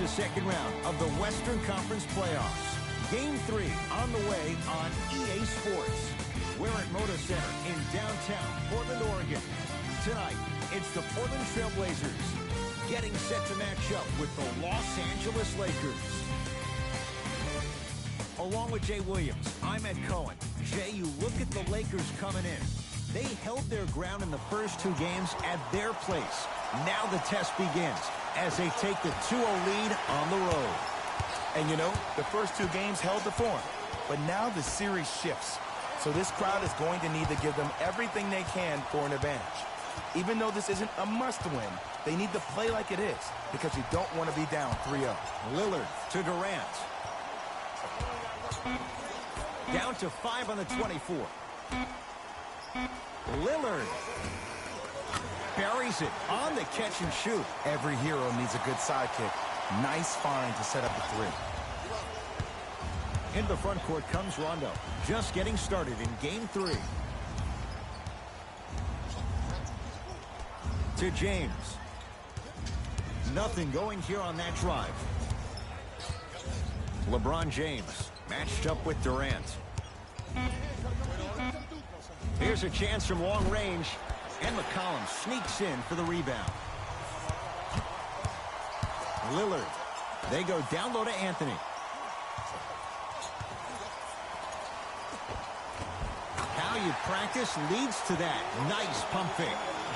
the second round of the Western Conference Playoffs. Game 3 on the way on EA Sports. We're at Moda Center in downtown Portland, Oregon. Tonight, it's the Portland Trail Blazers getting set to match up with the Los Angeles Lakers. Along with Jay Williams, I'm Ed Cohen. Jay, you look at the Lakers coming in. They held their ground in the first 2 games at their place. Now the test begins as they take the 2-0 lead on the road. And you know, the first 2 games held the form. But now the series shifts. So this crowd is going to need to give them everything they can for an advantage. Even though this isn't a must-win, they need to play like it is because you don't want to be down 3-0. Lillard to Durant. Down to 5 on the 24. Lillard buries it on the catch and shoot. Every hero needs a good sidekick. Nice find to set up the 3. In the front court comes Rondo, just getting started in game 3. To James. Nothing going here on that drive. LeBron James matched up with Durant. Here's a chance from long range, and McCollum sneaks in for the rebound. Lillard. They go down low to Anthony. How you practice leads to that. Nice pump fake.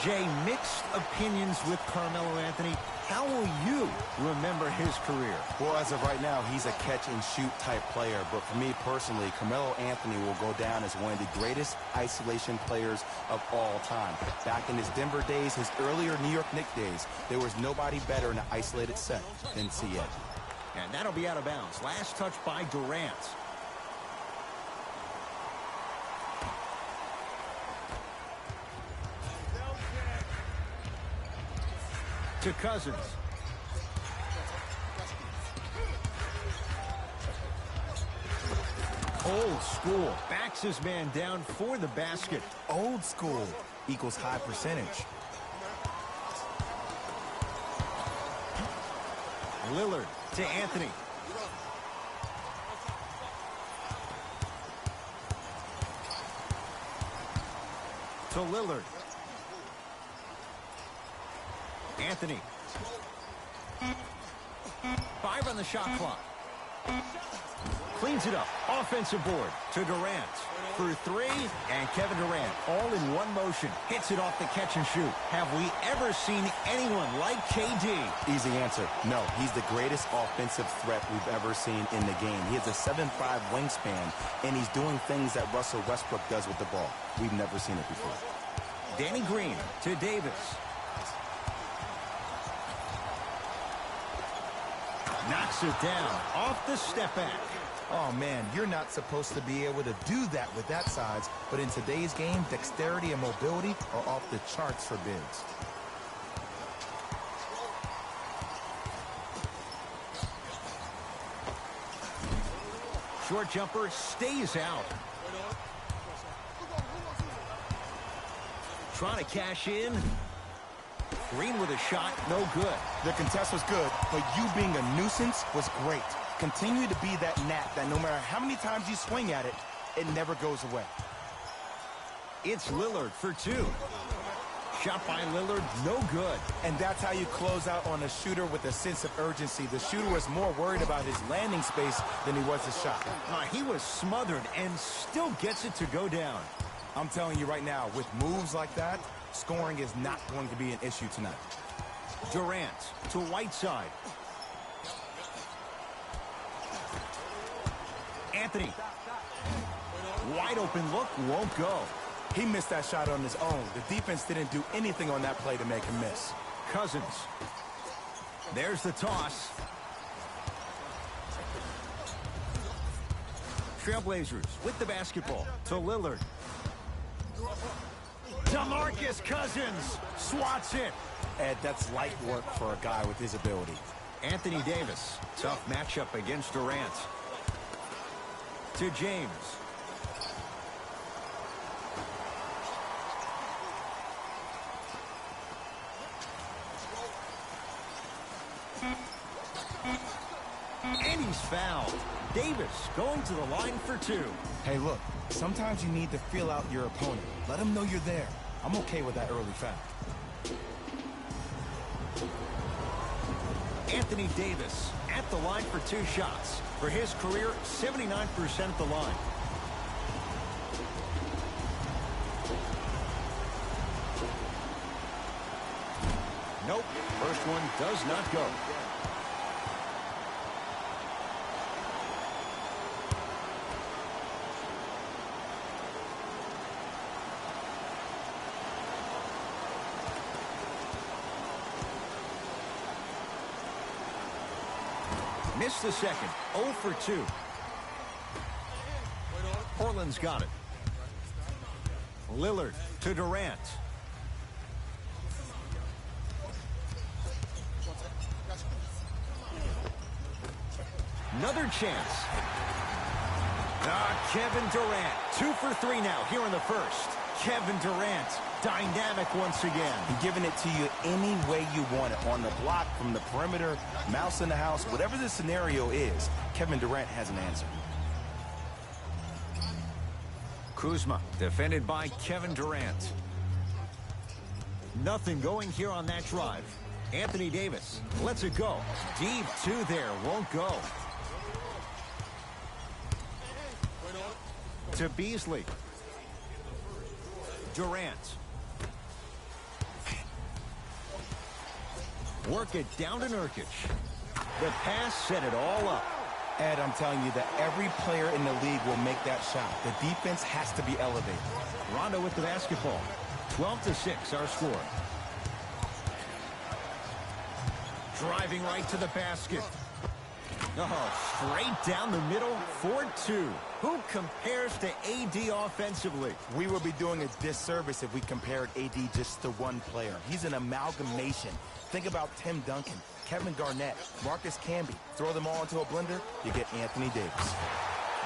Jay, mixed opinions with Carmelo Anthony. How will you remember his career? Well, as of right now, he's a catch-and-shoot type player. But for me personally, Carmelo Anthony will go down as one of the greatest isolation players of all time. Back in his Denver days, his earlier New York Knicks days, there was nobody better in an isolated set than CA. And that'll be out of bounds. Last touch by Durant. To Cousins. Old school. Backs his man down for the basket. Old school equals high percentage. Lillard to Anthony. To Lillard. Anthony. 5 on the shot clock. Cleans it up. Offensive board to Durant. For 3, and Kevin Durant, all in one motion, hits it off the catch and shoot. Have we ever seen anyone like KD? Easy answer. No, he's the greatest offensive threat we've ever seen in the game. He has a 7'5" wingspan, and he's doing things that Russell Westbrook does with the ball. We've never seen it before. Danny Green to Davis. Knocks it down off the step back. Oh, man, you're not supposed to be able to do that with that size, but in today's game, dexterity and mobility are off the charts for bigs. Short jumper stays out. Trying to cash in. Green with a shot, no good. The contest was good, but you being a nuisance was great. Continue to be that gnat that no matter how many times you swing at it, it never goes away. It's Lillard for 2. Shot by Lillard, no good. And that's how you close out on a shooter with a sense of urgency. The shooter was more worried about his landing space than he was his shot. He was smothered and still gets it to go down. I'm telling you right now, with moves like that, scoring is not going to be an issue tonight. Durant to Whiteside. Anthony. Wide open look, won't go. He missed that shot on his own. The defense didn't do anything on that play to make him miss. Cousins. There's the toss. Trailblazers with the basketball to Lillard. DeMarcus Cousins swats it. Ed, that's light work for a guy with his ability. Anthony Davis. Tough matchup against Durant. To James. And he's fouled. Davis going to the line for two. Hey, look, sometimes you need to feel out your opponent. Let them know you're there. I'm okay with that early foul. Anthony Davis at the line for two shots. For his career, 79% at the line. Nope, first one does not go. Missed the second. 0 for 2. Portland's got it. Lillard to Durant. Another chance. Kevin Durant. 2 for 3 now here in the first. Kevin Durant, dynamic once again. And giving it to you any way you want it. On the block, from the perimeter, mouse in the house, whatever the scenario is, Kevin Durant has an answer. Kuzma, defended by Kevin Durant. Nothing going here on that drive. Anthony Davis lets it go. Deep two there, won't go. To Beasley. Durant. Work it down to Nurkic. The pass set it all up. Ed, I'm telling you that every player in the league will make that shot. The defense has to be elevated. Rondo with the basketball. 12-6 our score. Driving right to the basket. Oh, straight down the middle, 4-2. Who compares to AD offensively? We would be doing a disservice if we compared AD just to one player. He's an amalgamation. Think about Tim Duncan, Kevin Garnett, Marcus Camby. Throw them all into a blender, you get Anthony Davis.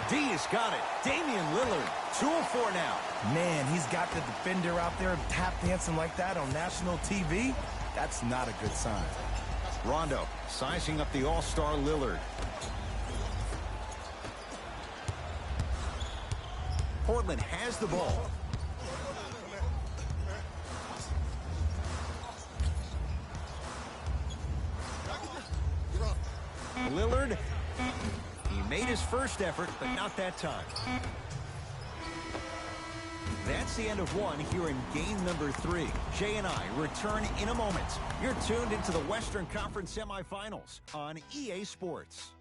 D has got it. Damian Lillard, 2 of 4 now. Man, he's got the defender out there tap dancing like that on national TV. That's not a good sign. Rondo sizing up the all-star Lillard. Portland has the ball. Lillard, he made his first effort, but not that time. That's the end of one here in game number 3. Jay and I return in a moment. You're tuned into the Western Conference semifinals on EA Sports.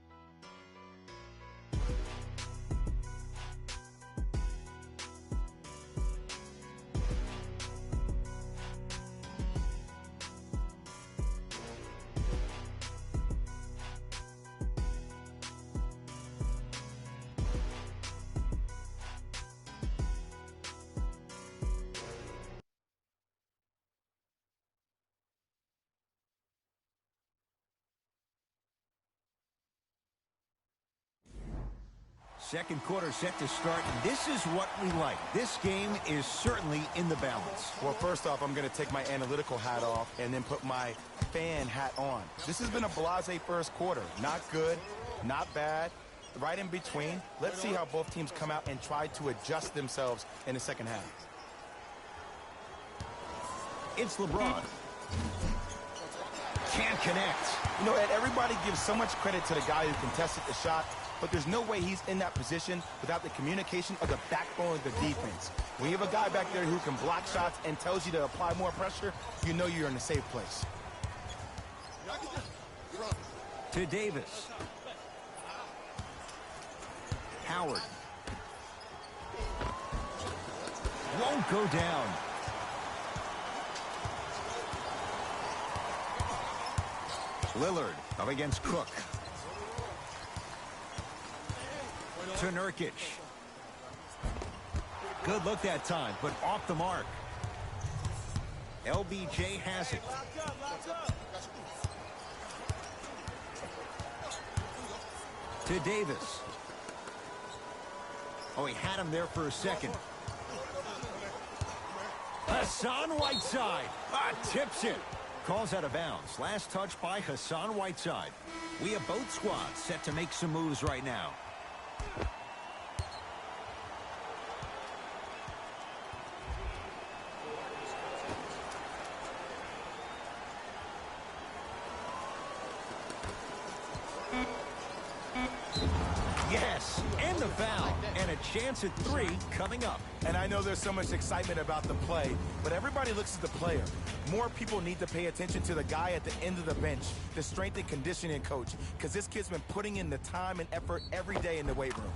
Second quarter set to start. This is what we like. This game is certainly in the balance. Well, first off, I'm going to take my analytical hat off and then put my fan hat on. This has been a blasé first quarter. Not good, not bad, right in between. Let's see how both teams come out and try to adjust themselves in the second half. It's LeBron. Can't connect. You know, Ed, everybody gives so much credit to the guy who contested the shot, but there's no way he's in that position without the communication of the backbone of the defense. When you have a guy back there who can block shots and tells you to apply more pressure, you know you're in a safe place. To Davis. Howard. Won't go down. Lillard up against Cook. To Nurkic. Good look that time, but off the mark. LBJ has it. To Davis. Oh, he had him there for a second. Hassan Whiteside. Tips it. Calls out of bounds. Last touch by Hassan Whiteside. We have both squads set to make some moves right now. Yes, and the foul, and a chance at 3 coming up. And I know there's so much excitement about the play, but everybody looks at the player. More people need to pay attention to the guy at the end of the bench, the strength and conditioning coach, because this kid's been putting in the time and effort every day in the weight room.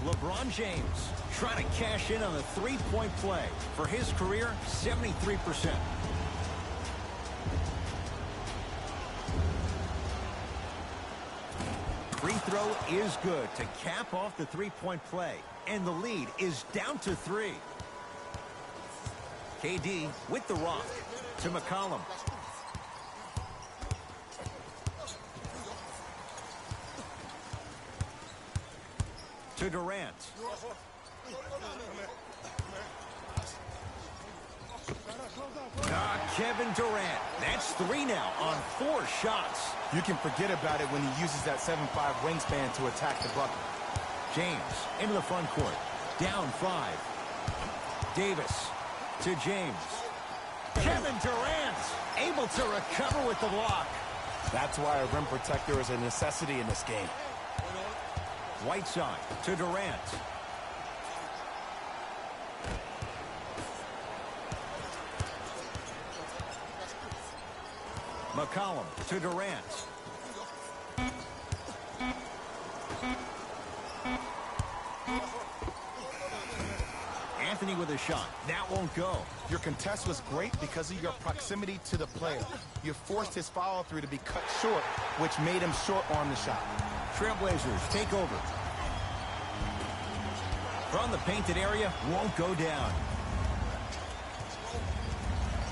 LeBron James trying to cash in on the three-point play. For his career, 73%. Free throw is good to cap off the three-point play. And the lead is down to 3. KD with the rock to McCollum. To Durant. Kevin Durant. That's 3 now on 4 shots. You can forget about it when he uses that 7'5" wingspan to attack the bucket. James into the front court. Down 5. Davis to James. Kevin Durant able to recover with the block. That's why a rim protector is a necessity in this game. Whiteside to Durant. McCollum to Durant. Anthony with a shot. That won't go. Your contest was great because of your proximity to the player. You forced his follow-through to be cut short, which made him short-arm the shot. Trailblazers take over. From the painted area, won't go down.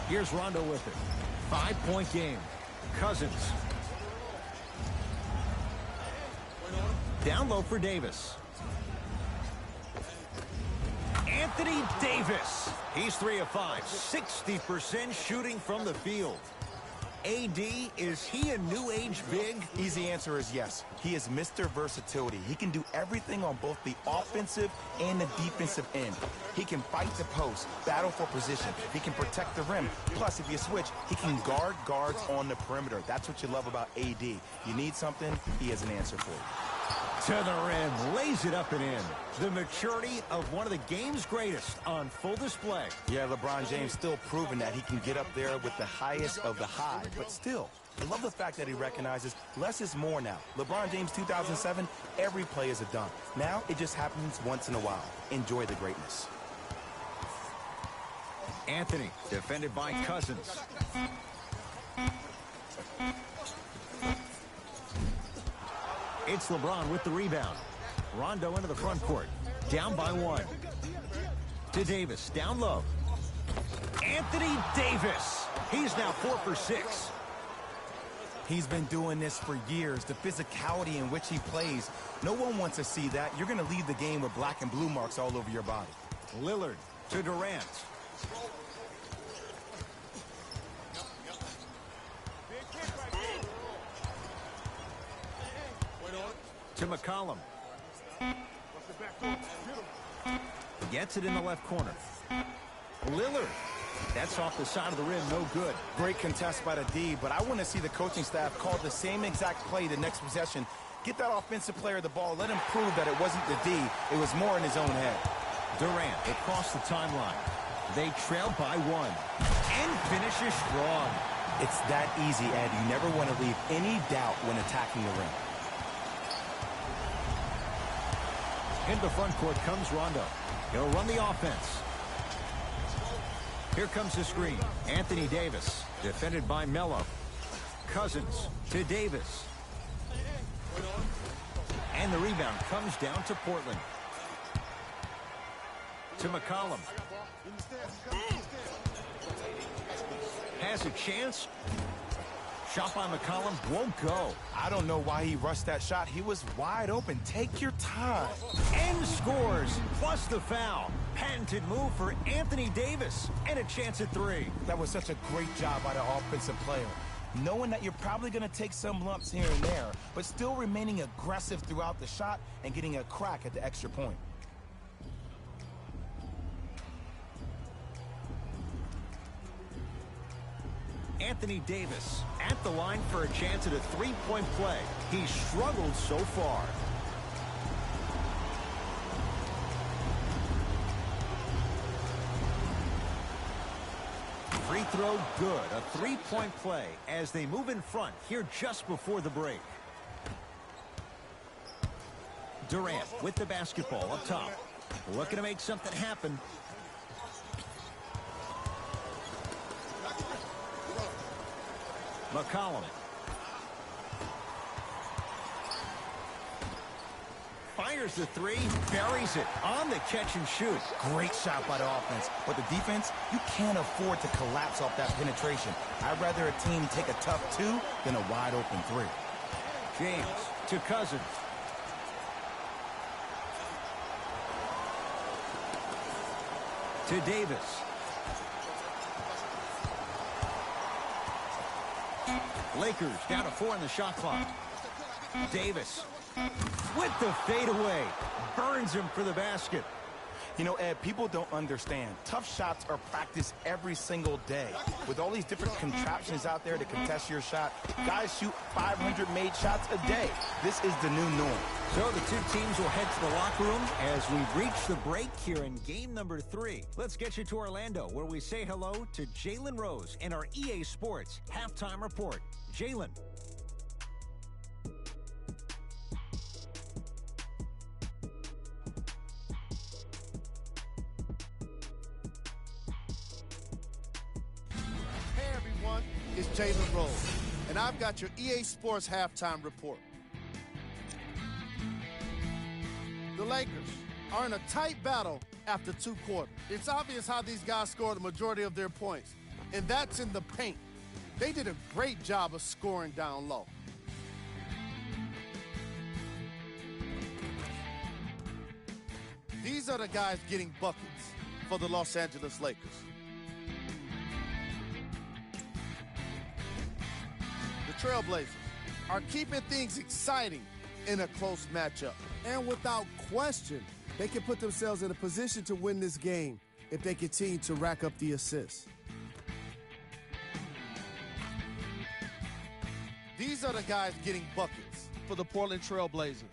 Here's Rondo with it. 5-point game. Cousins. Down low for Davis. Anthony Davis. He's 3 of 5. 60% shooting from the field. AD, is he a new age big? Easy answer is yes. He is Mr. Versatility. He can do everything on both the offensive and the defensive end. He can fight the post, battle for position. He can protect the rim. Plus, if you switch, he can guard guards on the perimeter. That's what you love about AD. You need something, he has an answer for you. To the rim, lays it up and in. The maturity of one of the game's greatest on full display. Yeah, LeBron James still proving that he can get up there with the highest of the high. But still, I love the fact that he recognizes less is more now. LeBron James 2007, every play is a dunk. Now it just happens once in a while. Enjoy the greatness. Anthony, defended by Cousins. It's LeBron with the rebound. Rondo into the front court. Down by 1. To Davis. Down low. Anthony Davis. He's now 4 for 6. He's been doing this for years. The physicality in which he plays. No one wants to see that. You're going to leave the game with black and blue marks all over your body. Lillard to Durant. To McCollum. Gets it in the left corner. Lillard. That's off the side of the rim, no good. Great contest by the D, but I want to see the coaching staff call the same exact play the next possession. Get that offensive player the ball. Let him prove that it wasn't the D. It was more in his own head. Durant across the timeline. They trail by 1. And finishes strong. It's that easy, Ed. You never want to leave any doubt when attacking the rim. In the front court comes Rondo. He'll run the offense. Here comes the screen. Anthony Davis, defended by Melo. Cousins to Davis. And the rebound comes down to Portland. To McCollum. has a chance. Shot by McCollum won't go. I don't know why he rushed that shot. He was wide open. Take your time. And scores, plus the foul. Patented move for Anthony Davis, and a chance at three. That was such a great job by the offensive player. Knowing that you're probably going to take some lumps here and there, but still remaining aggressive throughout the shot and getting a crack at the extra point. Anthony Davis at the line for a chance at a three-point play. He's struggled so far. Free throw good. A three-point play as they move in front here just before the break. Durant with the basketball up top. Looking to make something happen. McCollum. Fires the three, buries it on the catch and shoot. Great shot by the offense, but the defense, you can't afford to collapse off that penetration. I'd rather a team take a tough two than a wide open three. James to Cousins. To Davis. Lakers down to 4 in the shot clock. Davis with the fadeaway. Burns him for the basket. You know, Ed, people don't understand. Tough shots are practiced every single day. With all these different contraptions out there to contest your shot, guys shoot 500 made shots a day. This is the new norm. So the two teams will head to the locker room as we reach the break here in game number 3. Let's get you to Orlando, where we say hello to Jalen Rose in our EA Sports halftime report. Jalen. Hey everyone, it's Jalen Rose, and I've got your EA Sports halftime report. The Lakers are in a tight battle after 2 quarters. It's obvious how these guys score the majority of their points, and that's in the paint. They did a great job of scoring down low. These are the guys getting buckets for the Los Angeles Lakers. The Trailblazers are keeping things exciting in a close matchup. And without question, they can put themselves in a position to win this game if they continue to rack up the assists. These are the guys getting buckets for the Portland Trailblazers.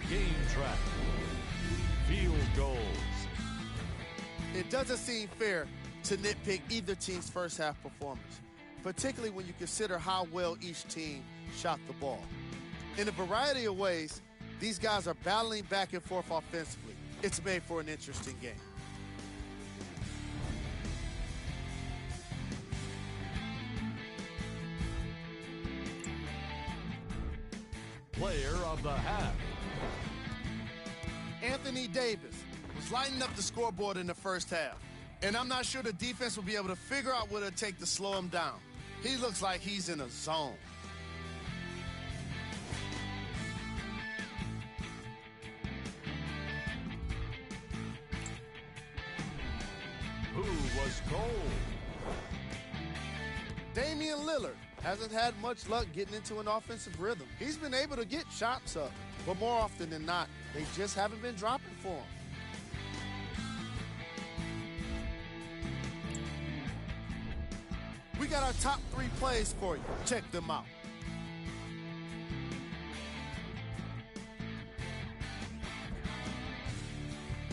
Game track. Field goals. It doesn't seem fair to nitpick either team's first half performance, particularly when you consider how well each team shot the ball. In a variety of ways, these guys are battling back and forth offensively. It's made for an interesting game. Player of the half. Anthony Davis was lighting up the scoreboard in the first half, and I'm not sure the defense will be able to figure out what it'll take to slow him down. He looks like he's in a zone. Who was cold? Damian Lillard hasn't had much luck getting into an offensive rhythm. He's been able to get shots up, but more often than not, they just haven't been dropping for him. We got our top 3 plays for you. Check them out.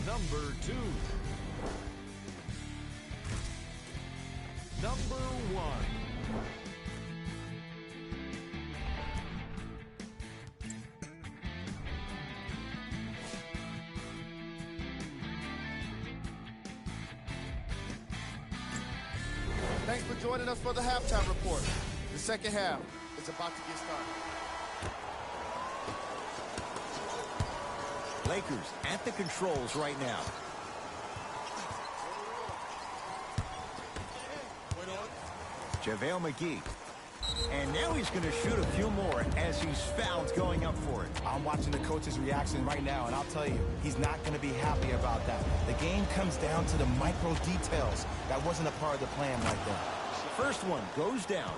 Number 2. Number 1. Thanks for joining us for the halftime report. The second half is about to get started. Lakers at the controls right now. JaVale McGee. And now he's going to shoot a few more as he's fouled going up for it. I'm watching the coach's reaction right now, and I'll tell you, he's not going to be happy about that. The game comes down to the micro details. That wasn't a part of the plan right there. First one goes down.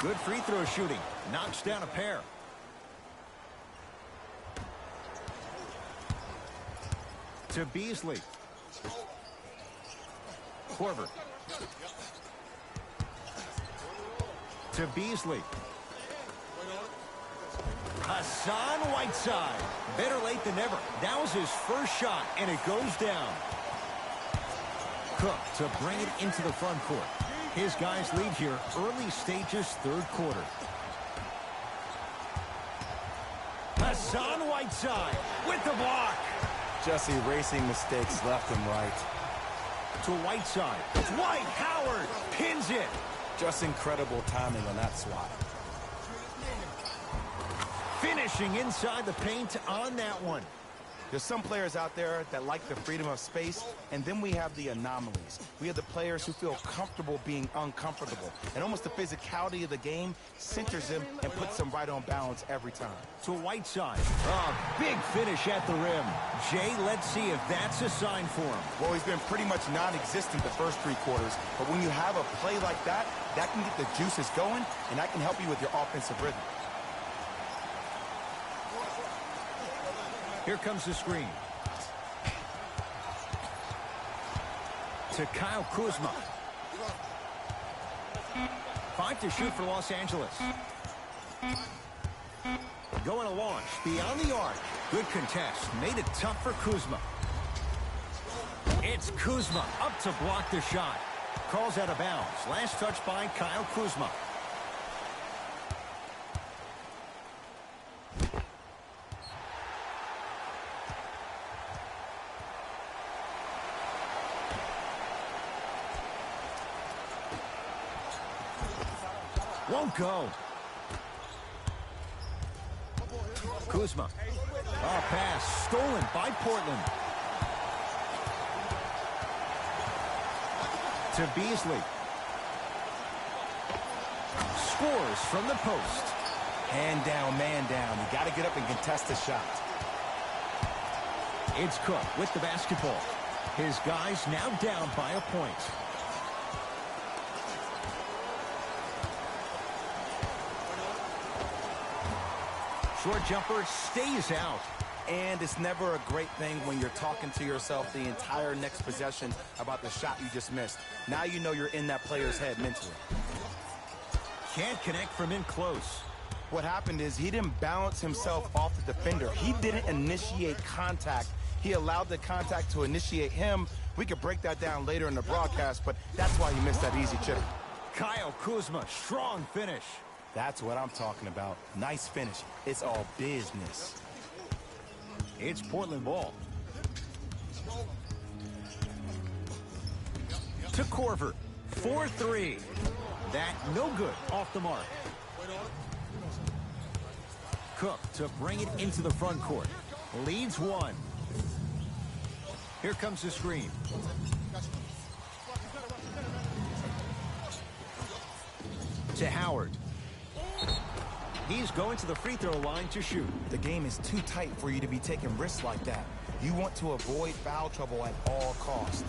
Good free throw shooting. Knocks down a pair. To Beasley. Korver. To Beasley. Hassan Whiteside. Better late than never. That was his first shot, and it goes down. Cook to bring it into the front court. His guys lead here early stages, third quarter. Hassan Whiteside with the block. Just erasing mistakes left and right. To Whiteside. Dwight Howard pins it. Just incredible timing on that swat. Finishing inside the paint on that one. There's some players out there that like the freedom of space, and then we have the anomalies. We have the players who feel comfortable being uncomfortable, and almost the physicality of the game centers them and puts them right on balance every time. To Whiteside. Big finish at the rim. Jay, let's see if that's a sign for him. Well, he's been pretty much non-existent the first three quarters, but when you have a play like that, that can get the juices going, and that can help you with your offensive rhythm. Here comes the screen. To Kyle Kuzma. 5 to shoot for Los Angeles. Going to launch beyond the arc. Good contest. Made it tough for Kuzma. It's Kuzma up to block the shot. Calls out of bounds. Last touch by Kyle Kuzma. Won't go. Kuzma. Pass stolen by Portland. To Beasley. Scores from the post. Hand down, man down. You got to get up and contest the shot. It's Cook with the basketball. His guys now down by a point. Short jumper stays out. And it's never a great thing when you're talking to yourself the entire next possession about the shot you just missed. Now you know you're in that player's head mentally. Can't connect from in close. What happened is he didn't balance himself off the defender. He didn't initiate contact. He allowed the contact to initiate him. We could break that down later in the broadcast, but that's why he missed that easy chip. Kyle Kuzma, strong finish. That's what I'm talking about. Nice finish. It's all business. It's Portland ball. To Korver. 4-3. That no good. Off the mark. Cook to bring it into the front court. Leads one. Here comes the screen. To Howard. He's going to the free throw line to shoot. The game is too tight for you to be taking risks like that. You want to avoid foul trouble at all costs.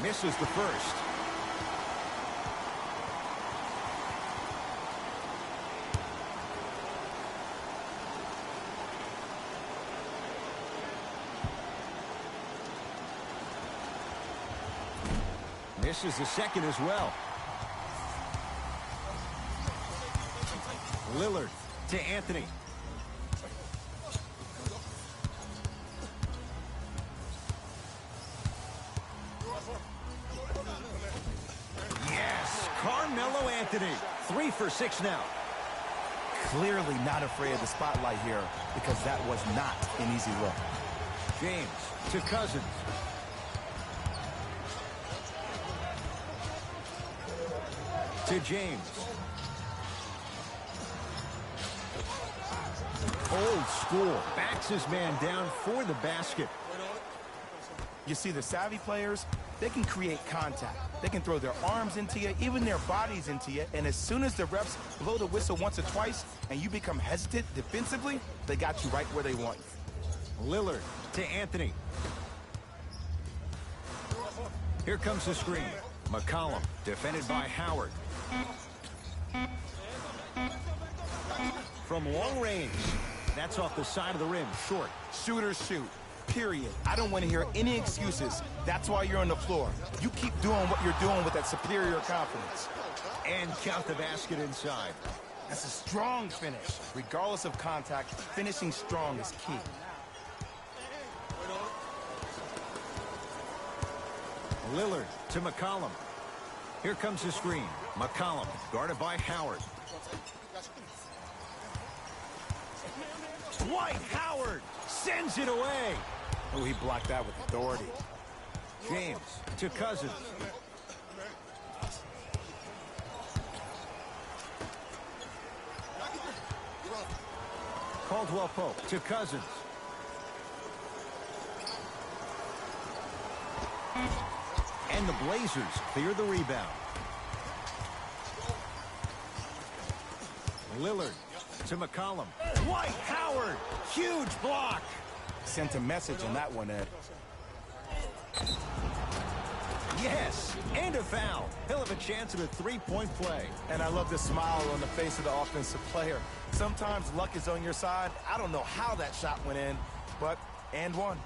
Misses the first. Misses the second as well. Lillard to Anthony. Yes, Carmelo Anthony. 3 for 6 now. Clearly not afraid of the spotlight here because that was not an easy look. James to Cousins. to James. Old school. Backs his man down for the basket. You see, the savvy players, they can create contact. They can throw their arms into you, even their bodies into you, and as soon as the refs blow the whistle once or twice and you become hesitant defensively, they got you right where they want you. Lillard to Anthony. Here comes the screen. McCollum defended by Howard. From long range. That's off the side of the rim, short. Shooters shoot, period. I don't want to hear any excuses. That's why you're on the floor. You keep doing what you're doing with that superior confidence. And count the basket inside. That's a strong finish. Regardless of contact, finishing strong is key. Lillard to McCollum. Here comes the screen. McCollum guarded by Howard. Dwight Howard sends it away. Oh, he blocked that with authority. James to Cousins. Caldwell Pope to Cousins. And the Blazers clear the rebound. Lillard to McCollum. Dwight Howard, huge block. Sent a message on that one, Ed. Yes, and a foul. He'll have a chance at a three-point play. And I love the smile on the face of the offensive player. Sometimes luck is on your side. I don't know how that shot went in, but and one.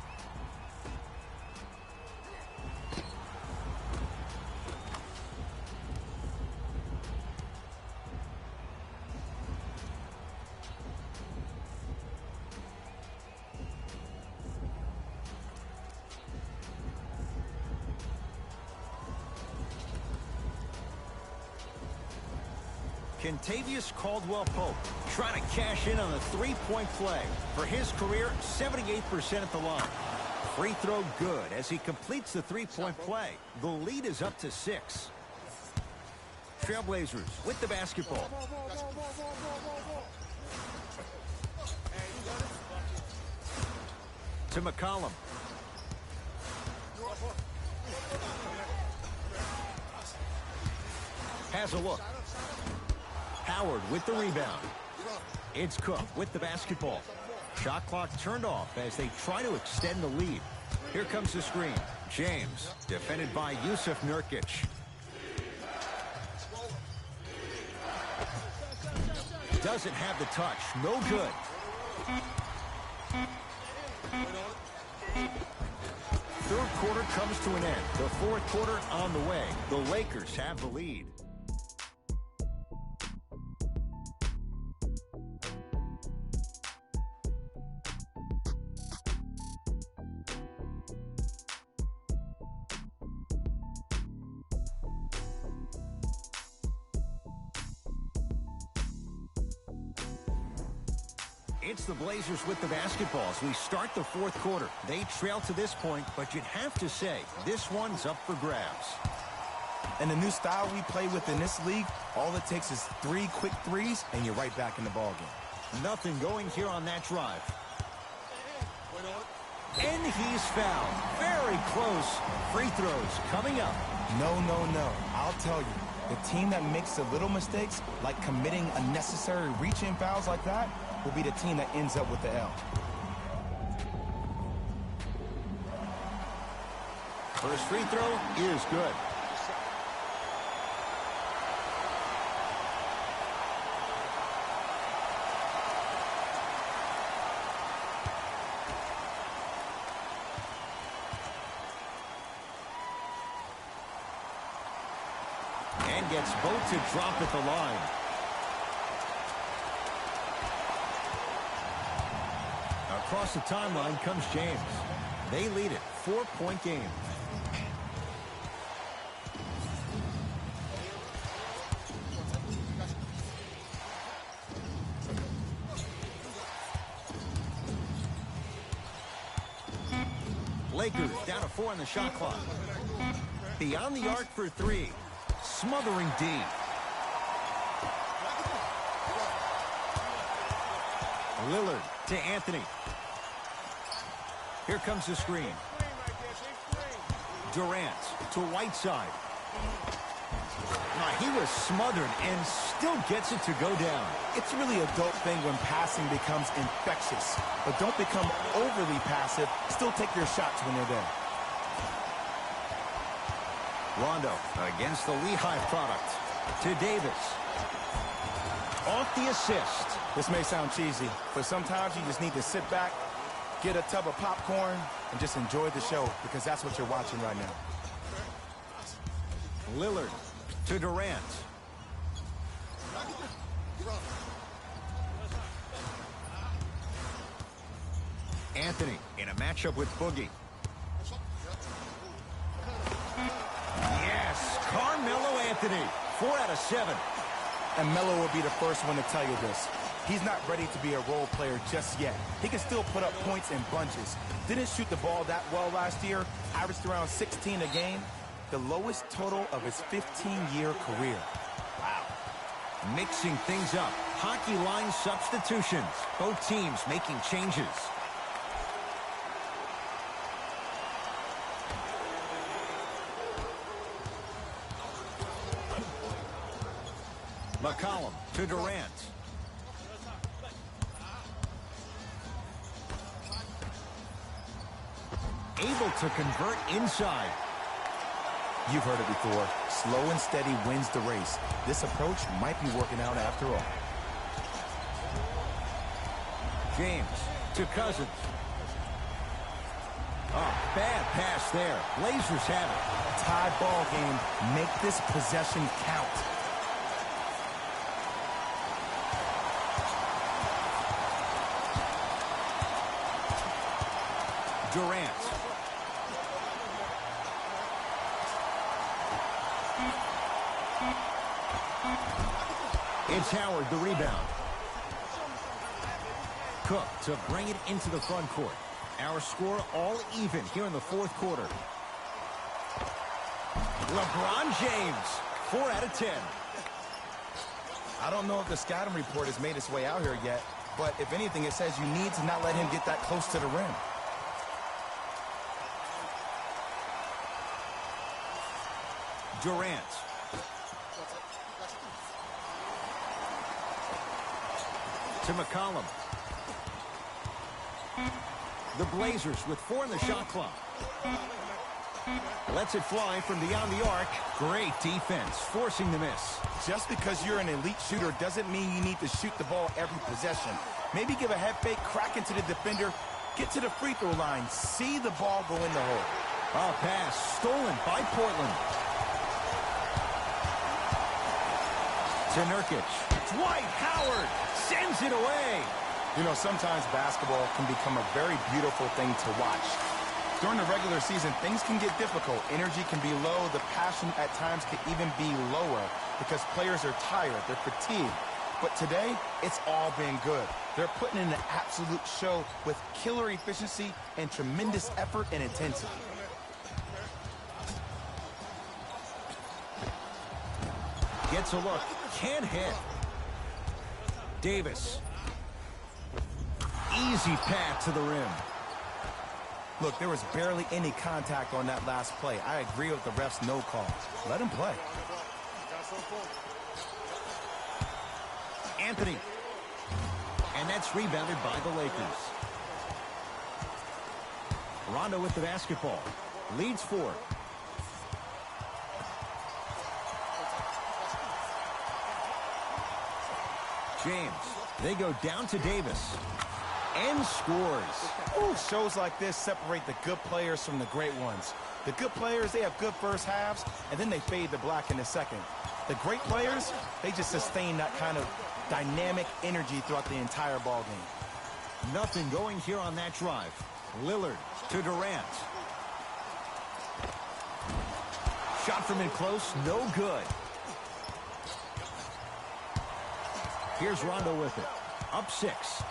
Kentavious Caldwell-Pope trying to cash in on the three-point play. For his career, 78% at the line. Free throw good as he completes the three-point play. The lead is up to 6. Trailblazers with the basketball. To McCollum. Has a look. Howard with the rebound. It's Cook with the basketball. Shot clock turned off as they try to extend the lead. Here comes the screen. James, defended by Yusuf Nurkic. Doesn't have the touch. No good. Third quarter comes to an end. The fourth quarter on the way. The Lakers have the lead. It's the Blazers with the basketball as we start the fourth quarter. They trail to this point, but you'd have to say this one's up for grabs. And the new style we play with in this league, all it takes is 3 quick threes, and you're right back in the ballgame. Nothing going here on that drive. And he's fouled. Very close. Free throws coming up. No, no, no. I'll tell you, the team that makes the little mistakes, like committing unnecessary reach-in fouls like that, will be the team that ends up with the L. First free throw is good. And gets both to drop at the line. Across the timeline comes James. They lead it. 4-point game. Lakers down to 4 on the shot clock. Beyond the arc for 3. Smothering D. Lillard to Anthony. Here comes the screen. Durant to Whiteside. He was smothered and still gets it to go down. It's really a dope thing when passing becomes infectious. But don't become overly passive. Still take your shots when they're there. Rondo against the Lehigh product to Davis. Off the assist. This may sound cheesy, but sometimes you just need to sit back, get a tub of popcorn, and just enjoy the show, because that's what you're watching right now. Lillard to Durant. Anthony in a matchup with Boogie. Yes, Carmelo Anthony. 4 out of 7. And Melo will be the first one to tell you this. He's not ready to be a role player just yet. He can still put up points in bunches. Didn't shoot the ball that well last year. Averaged around 16 a game. The lowest total of his 15-year career. Wow. Mixing things up. Hockey line substitutions. Both teams making changes. McCollum to Durant. Able to convert inside. You've heard it before. Slow and steady wins the race. This approach might be working out after all. James to Cousins. Oh, bad pass there. Blazers have it. Tie ball game. Make this possession count. Durant. It's Howard, the rebound. Cook to bring it into the front court. Our score all even here in the fourth quarter. LeBron James, 4 out of 10. I don't know if the scouting report has made its way out here yet, but if anything, it says you need to not let him get that close to the rim. Durant. To McCollum. The Blazers with 4 in the shot clock. Lets it fly from beyond the arc. Great defense, forcing the miss. Just because you're an elite shooter doesn't mean you need to shoot the ball every possession. Maybe give a head fake, crack into the defender, get to the free throw line, see the ball go in the hole. A pass stolen by Portland. To Nurkic. Dwight Howard sends it away. You know, sometimes basketball can become a very beautiful thing to watch. During the regular season, things can get difficult. Energy can be low. The passion at times can even be lower because players are tired. They're fatigued. But today, it's all been good. They're putting in an absolute show with killer efficiency and tremendous effort and intensity. Gets a look. Can't hit. Davis. Easy path to the rim. Look, there was barely any contact on that last play. I agree with the ref's no call. Let him play. Anthony. And that's rebounded by the Lakers. Rondo with the basketball. Leads 4. James. They go down to Davis. And scores. Ooh, shows like this separate the good players from the great ones. The good players, they have good first halves, and then they fade to black in the second. The great players, they just sustain that kind of dynamic energy throughout the entire ball game. Nothing going here on that drive. Lillard to Durant. Shot from in close, no good. Here's Rondo with it. Up 6.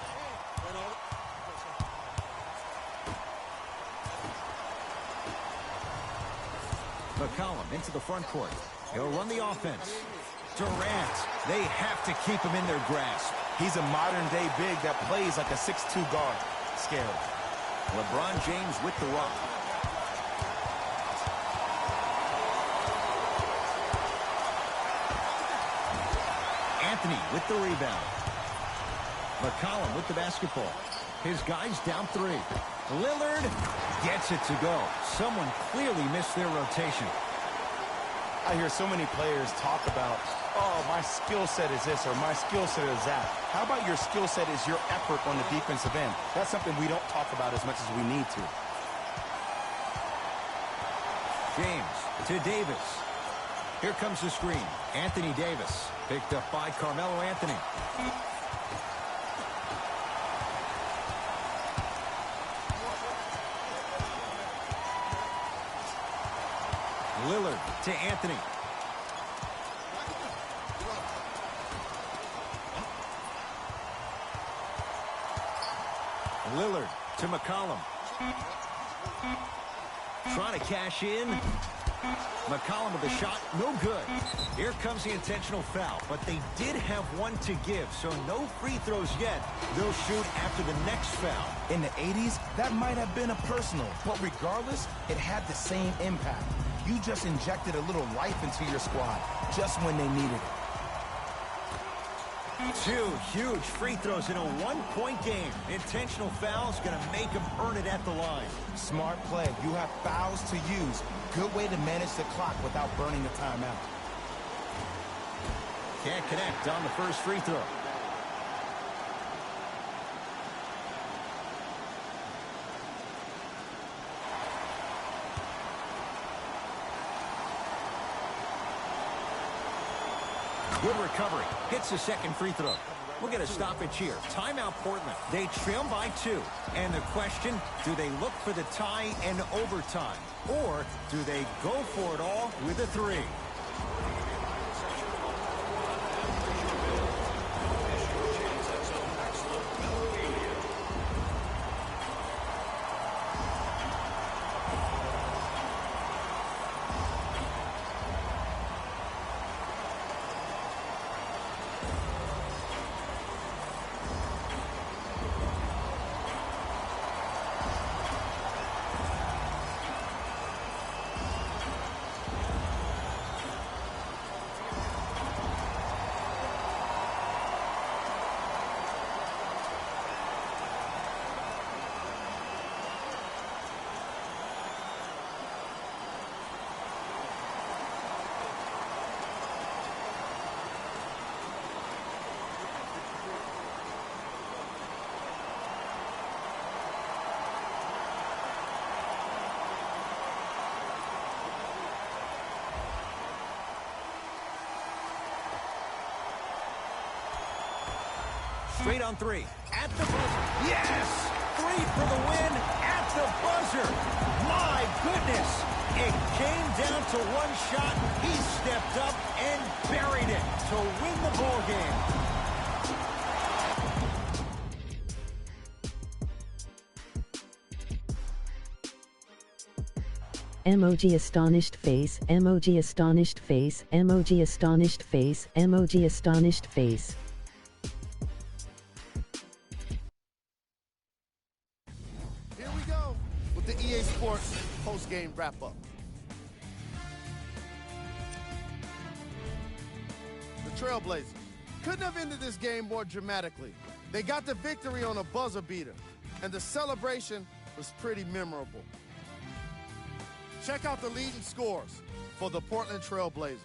McCollum into the front court. He'll run the offense. Durant. They have to keep him in their grasp. He's a modern-day big that plays like a 6'2 guard. Scary. LeBron James with the rock. Anthony with the rebound. McCollum with the basketball. His guys down 3. Lillard gets it to go. Someone clearly missed their rotation. I hear so many players talk about, oh, my skill set is this or my skill set is that. How about your skill set is your effort on the defensive end? That's something we don't talk about as much as we need to. James to Davis. Here comes the screen. Anthony Davis picked up by Carmelo Anthony. Lillard to Anthony. Lillard to McCollum. Trying to cash in. McCollum with a shot, no good. Here comes the intentional foul, but they did have one to give, so no free throws yet. They'll shoot after the next foul. In the 80s, that might have been a personal, but regardless, it had the same impact. You just injected a little life into your squad, just when they needed it. 2 huge free throws in a one-point game. Intentional foul's going to make them earn it at the line. Smart play. You have fouls to use. Good way to manage the clock without burning the timeout. Can't connect on the first free throw. Good recovery. Hits the second free throw. We'll get a stoppage here. Timeout Portland. They trail by 2. And the question, do they look for the tie and overtime? Or do they go for it all with a 3? Straight on 3. At the buzzer. Yes! 3 for the win at the buzzer. My goodness! It came down to one shot. He stepped up and buried it to win the ball game. Emoji astonished face, emoji astonished face, emoji astonished face, emoji astonished face. Here we go with the EA Sports post-game wrap-up. The Trailblazers couldn't have ended this game more dramatically. They got the victory on a buzzer beater, and the celebration was pretty memorable. Check out the leading scores for the Portland Trailblazers.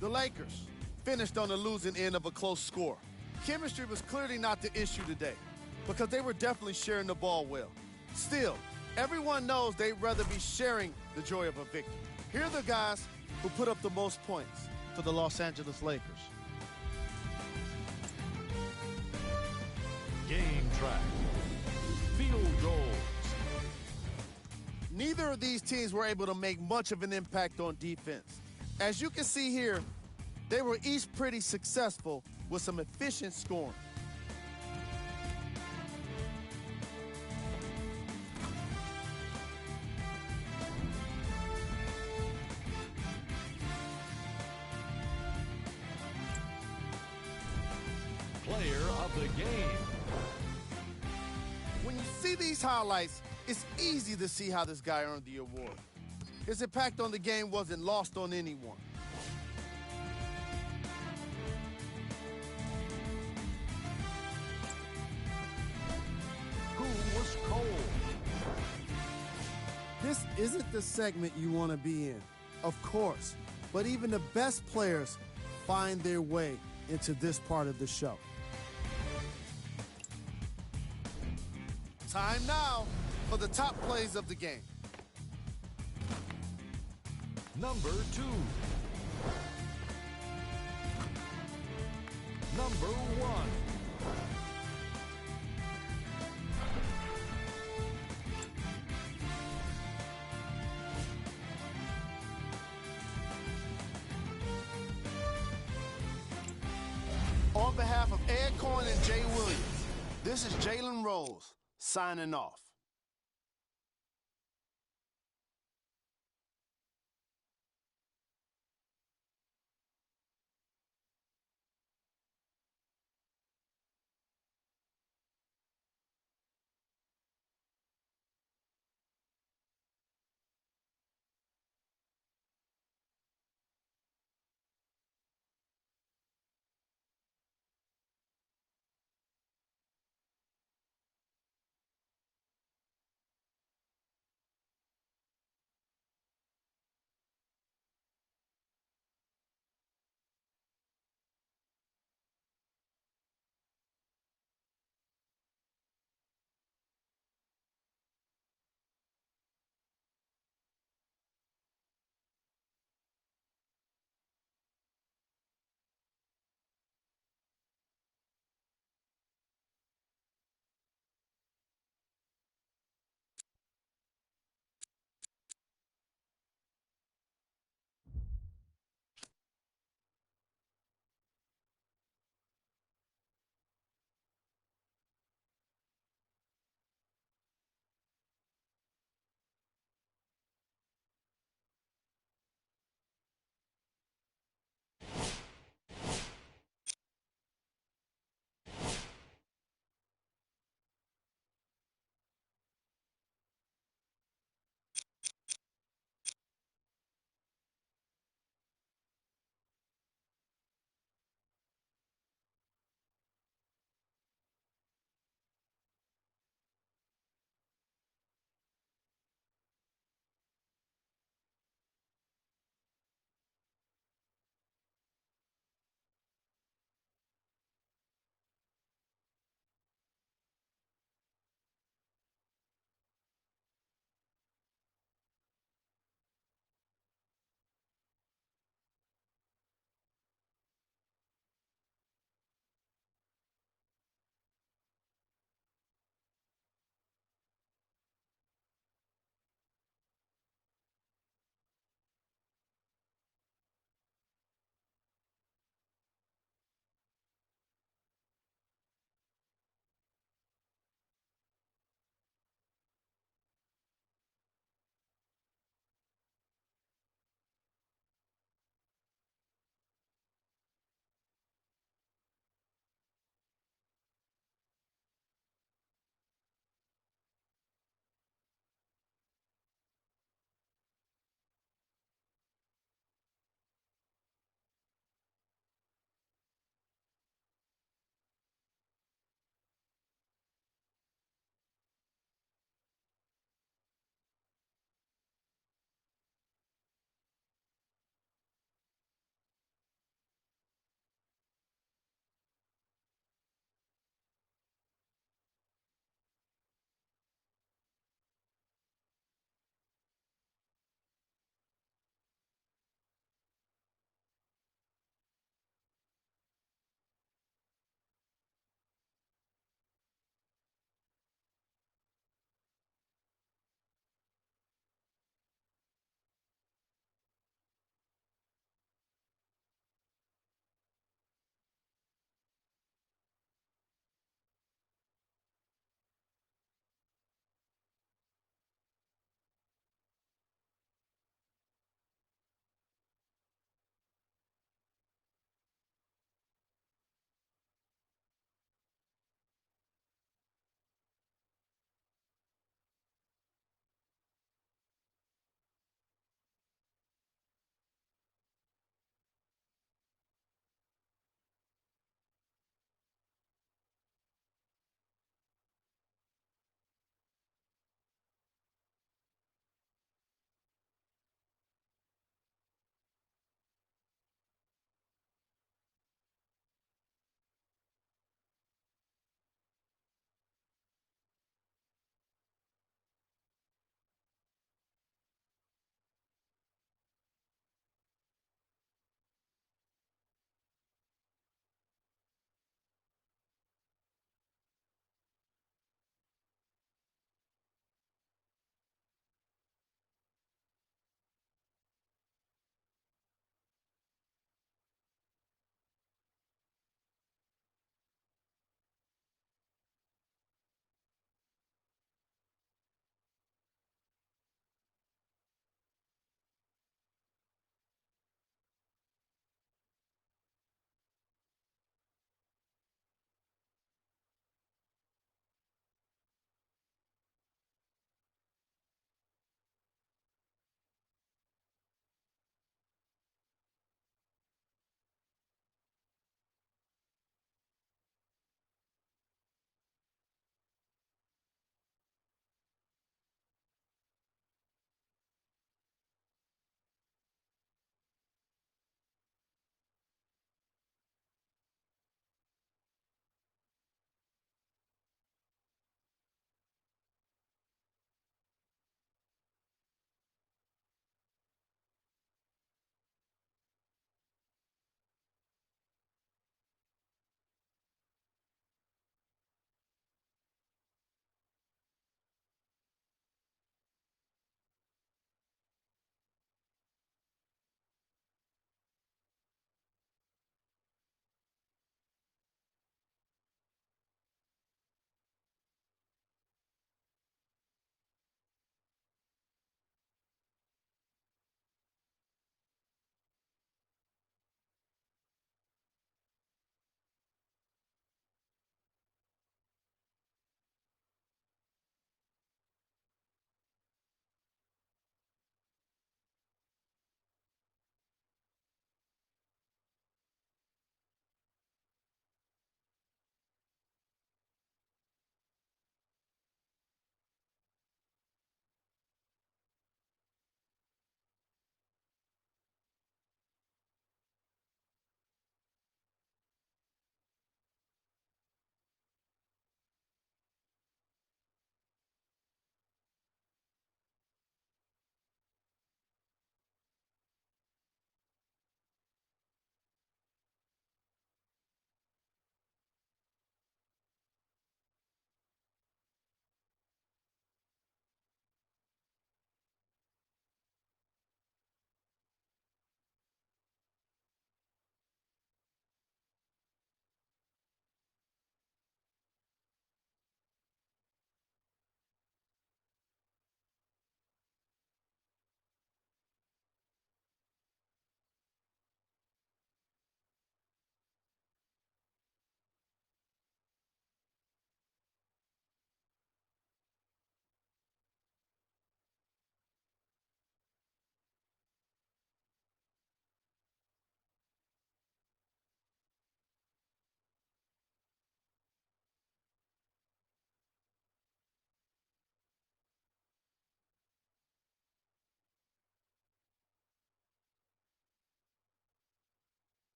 The Lakers finished on the losing end of a close score. Chemistry was clearly not the issue today because they were definitely sharing the ball well. Still, everyone knows they'd rather be sharing the joy of a victory. Here are the guys who put up the most points for the Los Angeles Lakers. Game track. Field goals. Neither of these teams were able to make much of an impact on defense. As you can see here, they were each pretty successful with some efficient scoring. of the game. When you see these highlights, it's easy to see how this guy earned the award. His impact on the game wasn't lost on anyone. Who was cold? This isn't the segment you want to be in, of course, but even the best players find their way into this part of the show. Time now for the top plays of the game. Number 2. Number 1. On behalf of Ed Cohen and Jay Williams, this is Jalen Rose signing off.